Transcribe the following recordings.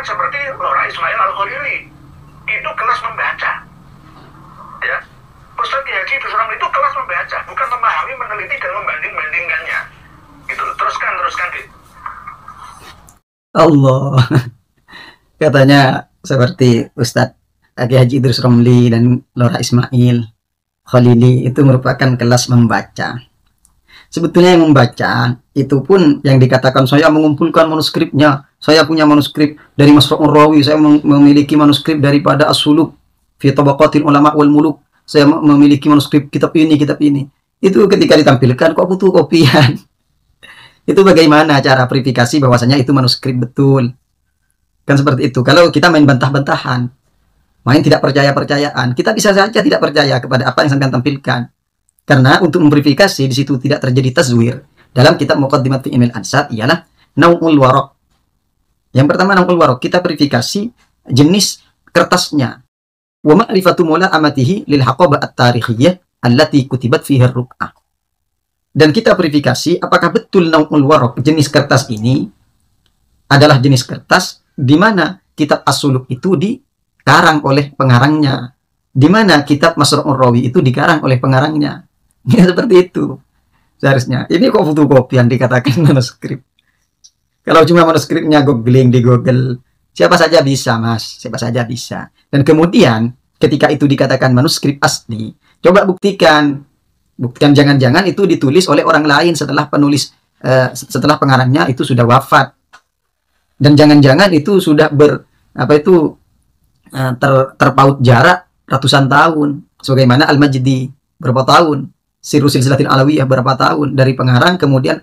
dikatakan seperti Lora Ismail Al-Khalili, itu kelas membaca. Ya, Ustaz Kiai Haji Idrus Ramli itu kelas membaca, bukan memahami, meneliti dan membanding-bandingkannya. Gitu. Teruskan, Dit. Allah. Katanya seperti Ustadz Kiai Haji Idrus Ramli dan Lora Ismail Khalili itu merupakan kelas membaca. Sebetulnya yang membaca itu pun yang dikatakan saya mengumpulkan manuskripnya, saya punya manuskrip dari Masra'ur Rawi, saya memiliki manuskrip daripada As-Suluk fi Tabaqatil Ulama wal Muluk, saya memiliki manuskrip kitab ini. Itu ketika ditampilkan kok butuh kopian. Itu bagaimana cara verifikasi bahwasanya itu manuskrip betul? Kan seperti itu. Kalau kita main bantah-bantahan, main tidak percaya-percayaan, kita bisa saja tidak percaya kepada apa yang sampean tampilkan. Karena untuk memverifikasi di situ tidak terjadi tazwir. Dalam kitab Muqaddimat fi Ilmil Ansab ialah Nau'ul Waraq. Yang pertama Nau'ul Waraq, kita verifikasi jenis kertasnya. Wa ma'rifatu mula'amatihi lil haqabah at-tarikhiyah allati kutibat fiha ar-ruq'ah. Dan kita verifikasi apakah betul Nau'ul Waraq, jenis kertas ini adalah jenis kertas di mana kitab As-Suluk itu dikarang oleh pengarangnya, di mana kitab Masra'ur Rawi itu dikarang oleh pengarangnya. Ya, seperti itu seharusnya. Ini kok fotokopian dikatakan manuskrip. Kalau cuma manuskripnya googling di Google, siapa saja bisa, Mas, siapa saja bisa. Dan kemudian ketika itu dikatakan manuskrip asli, coba buktikan jangan-jangan itu ditulis oleh orang lain setelah penulis setelah pengarangnya itu sudah wafat, dan jangan-jangan itu sudah terpaut jarak ratusan tahun, sebagaimana Al-Majdi berapa tahun, Sirru Silsilatil Alawiyah berapa tahun dari pengarang, kemudian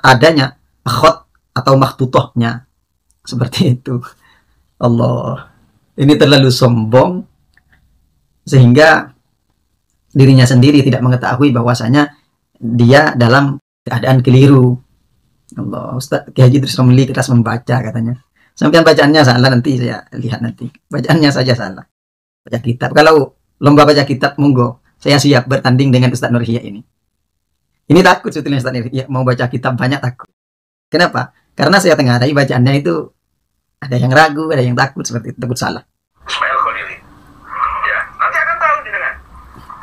adanya khot atau makhtutohnya seperti itu. Allah, ini terlalu sombong sehingga dirinya sendiri tidak mengetahui bahwasanya dia dalam keadaan keliru. Allah, Ustaz Kiai Haji Idrus Ramli kelas membaca katanya. Sampai bacaannya salah, nanti saya lihat nanti. Bacaannya saja salah. Baca kitab. Kalau lomba baca kitab, monggo. Saya siap bertanding dengan Ustaz Nurhiyah ini. Ini takut sebetulnya Ustaz Nurhiyah mau baca kitab banyak takut. Kenapa? Karena saya tengarai bacaannya itu ada yang ragu, ada yang takut seperti itu, takut salah. Ismail Khalili. Ya, nanti akan tahu jenengan.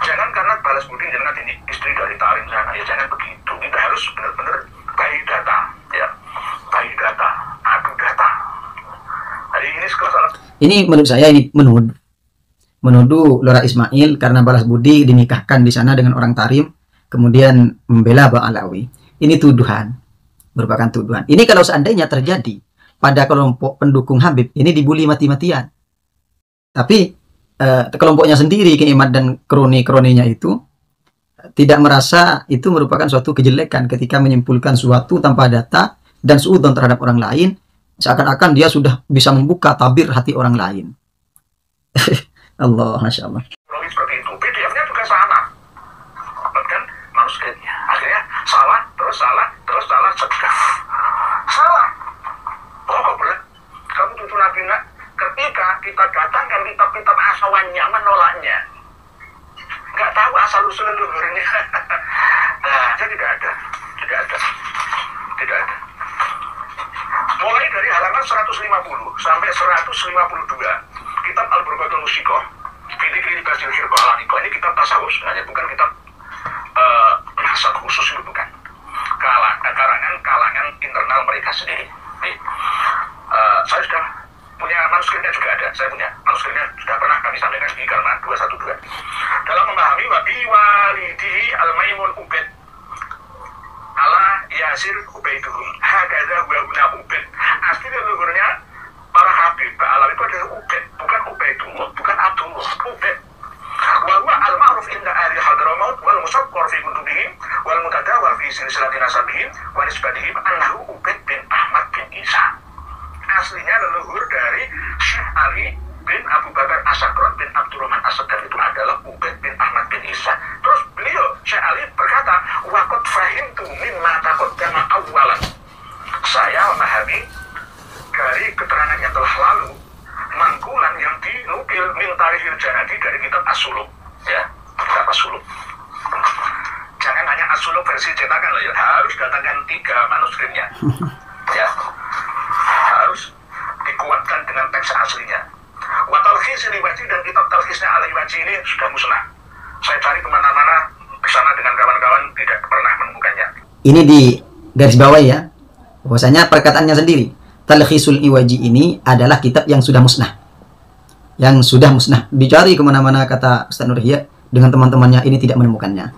Jangan karena balas budi jenengan ini istri dari Tarim sana. Ya jangan begitu. Kita harus benar-benar bayi data, ya. Bayi data, adu data. Hari ini sekolah. Ini menurut saya ini menuduh Lora Ismail karena balas budi dinikahkan di sana dengan orang Tarim, kemudian membela Bang Alawi. Ini tuduhan, merupakan tuduhan. Ini kalau seandainya terjadi pada kelompok pendukung Habib, ini dibully mati-matian. Tapi kelompoknya sendiri, Kiaimat dan kroni-kroninya itu tidak merasa itu merupakan suatu kejelekan ketika menyimpulkan suatu tanpa data dan suudzon terhadap orang lain, seakan-akan dia sudah bisa membuka tabir hati orang lain. Allah, Masya Allah. Seperti itu, PDF-nya juga salah. Kan manuskripnya. Akhirnya salah, terus salah, terus salah, cegah. Salah. Oh, kok berat? Kamu cucu Nabi nak? Ketika kita datangkan kitab-kitab asawannya, menolaknya. Nggak tahu asal usul leluhurnya. Nah, jadi tidak ada. Mulai dari halaman 150 sampai 152. Kitab Al-Burqatul Musiqah, Fikih Basil Firqah Al-Aniqah, ini kitab tasawuf sebenarnya, bukan kitab nasab khusus, itu bukan. Kalangan internal mereka sendiri. Saya sudah punya manuskripnya juga ada. Saya punya manuskripnya, sudah pernah kami sampaikan di Karman 212. Dalam memahami wabi walidihi al-maimun ubed ala yasir ubaiduhum hakadha wa guna ubed. Asli leluhurnya para Habib Ba'alam itu adalah Ubed, bukan Ubaidullah, bukan Abdullah, Ubed. Wa huwa al-ma'ruf inda ahli Hadramaut wal musaqqar fi kutubihim wal mutadawwal fi silsilati nasabihim wa nisbatihim annahu Ubed bin Ahmad bin Isa. Aslinya leluhur dari Syekh Ali bin Abu Bakar As-Sakrat bin Abdurrahman As-Sadar itu adalah Ubed bin Ahmad bin Isa. Terus beliau, Syekh Ali berkata, wa qad fahimtu mimma taqaddama awwalan. Saya memahami dari keterangan yang telah lalu, mangkulan yang dinukil min tarikhil janadi dari kitab As-Suluk, ya, kitab As-Suluk. Jangan hanya As-Suluk versi cetakan loh ya, harus datangkan 3 manuskripnya, ya, harus dikuatkan yang seaslinya. Wa talkhis al-Iwaji, dan kitab talkhisnya al-Iwaji ini sudah musnah. Saya cari kemana-mana di sana dengan kawan-kawan, tidak pernah menemukannya. Ini di garis bawah ya, bahwasanya perkataannya sendiri, Talkhisul Iwaji ini adalah kitab yang sudah musnah. Yang sudah musnah. Dicari kemana-mana, kata Ustaz Nurhia, dengan teman-temannya ini tidak menemukannya.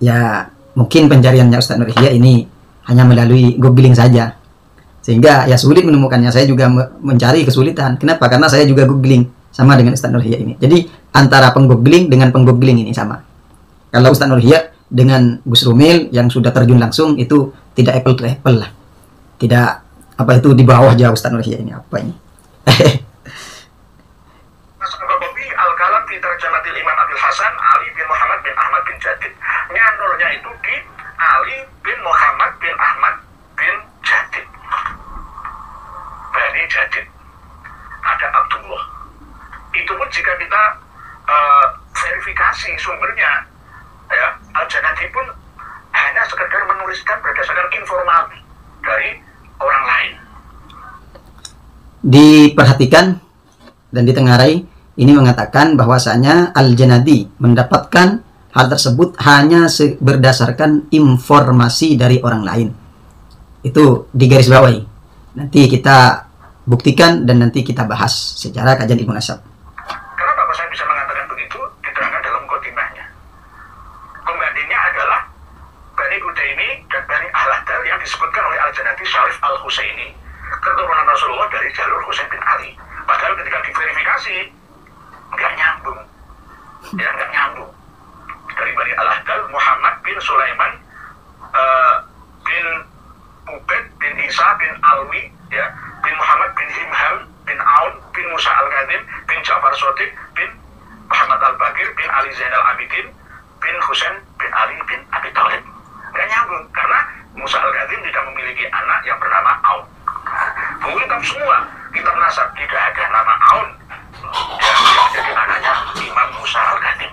Ya, mungkin pencariannya Ustaz Nurhia ini hanya melalui googling saja. Sehingga ya sulit menemukannya. Saya juga mencari kesulitan. Kenapa? Karena saya juga googling sama dengan Ustaz Nurhia ini. Jadi antara penggoogling dengan penggoogling ini sama. Kalau Ustaz Nurhia dengan Gus Rumil yang sudah terjun langsung, itu tidak apple to apple lah. Tidak, apa itu, di bawah jauh Ustaz Nurhia ini. Apa ini? Al-Kalam fi Tarjamatil Imam Abil Hasan Ali bin Muhammad bin Ahmad bin Jadid. Nyandolnya itu di Ali bin Muhammad bin Ahmad bin Jadid. Bani Jadid. Ada Abdullah. Itu pun jika kita verifikasi sumbernya, ya, Al-Janadi pun hanya sekedar menuliskan berdasarkan informasi dari orang lain. Diperhatikan dan ditengarai, ini mengatakan bahwasanya Al-Janadi mendapatkan hal tersebut hanya berdasarkan informasi dari orang lain. Itu di garis bawahi. Nanti kita buktikan dan nanti kita bahas secara kajian ilmu nasab. Kenapa saya bisa mengatakan begitu? Diterangkan dalam mukadimahnya. Pembandingnya adalah Bani Udaimi dan Bani Al-Ahdal yang disebutkan oleh Al-Janadi Syarif Al-Husaini, keturunan Rasulullah dari jalur Husain bin Ali. Padahal ketika diverifikasi nggak nyambung, ya, nggak nyambung. Dari Bani Al-Ahdal Muhammad bin Sulaiman bin Ubaid bin Isa bin Alwi, ya, bin Muhammad bin Himham bin Aun bin Musa Al-Kadzim bin Ja'far Shadiq bin Muhammad Al-Bakir bin Ali Zainal Abidin bin Husain bin Ali bin Abi Thalib. Nggak nyambung karena Musa Al-Kadzim tidak memiliki anak yang bernama Aun. Buku kitab semua, kitab nasab tidak ada nama Aun yang jadi anaknya Imam Musa Al-Kadzim.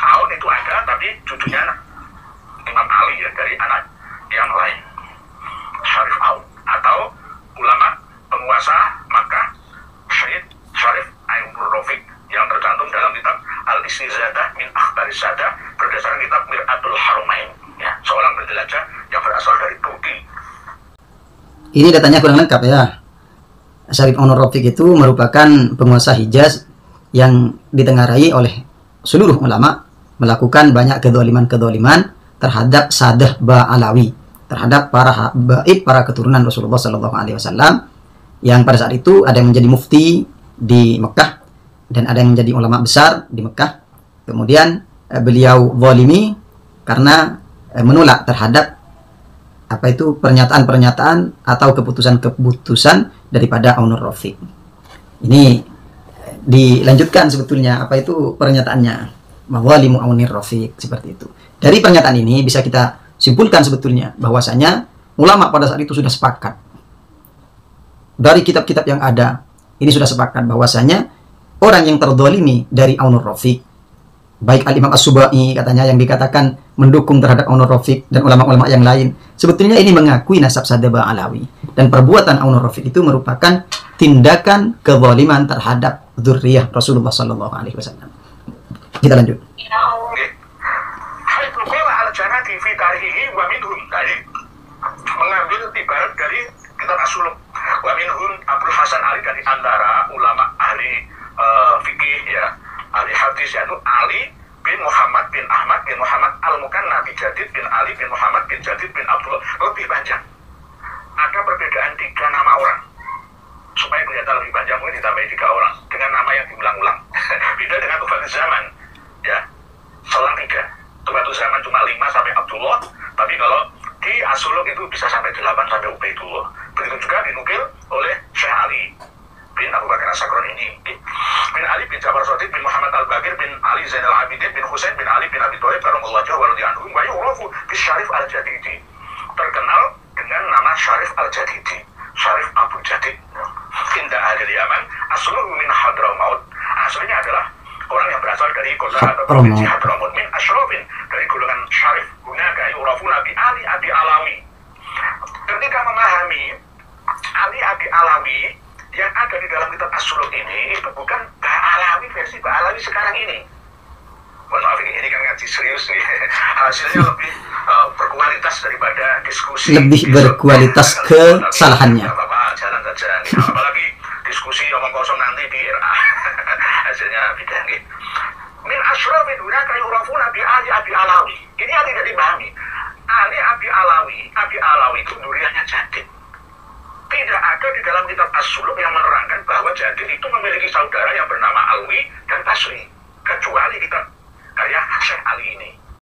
Aun itu ada, tapi cucunya Imam Ali, ya, dari anak yang lain. Syarif Aun, atau ulama penguasa Makkah Syed Syarif Ainur Rafiq yang tercantum dalam kitab Al-Istizadah min Akhbaris Sadah berdasarkan kitab Mir'atul Harumain, ya, seorang penjelajah yang berasal dari Turki. Ini datanya kurang lengkap ya. Syarif Ainur Rafiq itu merupakan penguasa Hijaz yang ditengarai oleh seluruh ulama melakukan banyak kedoliman-kedoliman terhadap Sadah Ba'alawi, terhadap para habaib, para keturunan Rasulullah SAW, yang pada saat itu ada yang menjadi mufti di Mekah dan ada yang menjadi ulama besar di Mekah. Kemudian beliau zalimi karena menolak terhadap apa itu pernyataan-pernyataan atau keputusan-keputusan daripada Ainur Rafiq. Ini dilanjutkan sebetulnya apa itu pernyataannya, mawalimu Ainur Rafiq, seperti itu. Dari pernyataan ini bisa kita simpulkan sebetulnya bahwasanya ulama pada saat itu sudah sepakat dari kitab-kitab yang ada, ini sudah sepakat bahwasanya orang yang terzalimi dari Ainur Rafiq, baik Al-Imam As-Subai katanya yang dikatakan mendukung terhadap Ainur Rafiq dan ulama-ulama yang lain, sebetulnya ini mengakui nasab Sadah Ba'alawi, dan perbuatan Ainur Rafiq itu merupakan tindakan kezaliman terhadap dzurriyyah Rasulullah SAW. Kita lanjut. Al-Janadi fi tarihihi wa minhum, dari mengambil ibarat dari kitab As-Suluk, wa minhum Abdul Hasan Ali, dari antara ulama ahli fikih, ya, ahli hadis, yaitu Ali bin Muhammad bin Ahmad bin Muhammad Al-Mukanna bin Jadid bin Ali bin Muhammad bin Jadid bin Abdullah. Lebih panjang, ada perbedaan 3 nama orang. Supaya kelihatan lebih panjang mungkin ditambahi 3 orang dengan nama yang diulang-ulang. Beda dengan Tufatul Zaman, ya, selang 3. Tufatul Zaman cuma 5 sampai Abdullah, tapi kalau di As-Suluk itu bisa sampai 8 sampai Ubaidullah. Begitu juga dinukil oleh Syekh Ali bin Abu Bakar As-Sakron ini, bin Ali bin Ja'far Shadiq bin Muhammad Al-Bakir bin Ali Zainal Abidin bin Husain bin Ali bin Abi Thalib karamallahu wajhahu wa radhiyallahu anhu, wa yu'rafu bi Syarif Al-Jadidi, terkenal dengan nama Syarif Al-Jadidi, Syarif Abu Jadid. Indah ahli Yaman, asluhu min Hadramaut, aslinya adalah orang yang berasal dari kota atau provinsi Hadramaut, min asyrafin, dari golongan Syarif, hunaka yu'rafuna bi Ali Abi Alawi. Ketika memahami Ali Abi Alawi yang ada di dalam kitab As-Suluk ini itu bukan Ba'alawi versi Ba'alawi sekarang ini. Mohon maaf, ini kan ngaji serius nih. Hasilnya lebih berkualitas daripada diskusi. Lebih berkualitas kesalahannya. Apa-apa, jalan saja. Nih. Apalagi diskusi omong kosong nanti di RA. Hasilnya beda nih. Min asyrafid hunaka yurafuna bi ali Abi Alawi. Ini yang tidak dipahami. Ali Abi Alawi itu duriannya Jadid. Tidak ada di dalam kitab As-Suluk yang menerangkan bahwa Jadid itu memiliki saudara yang bernama Alwi dan Basri, kecuali kitab karya Syekh Ali ini.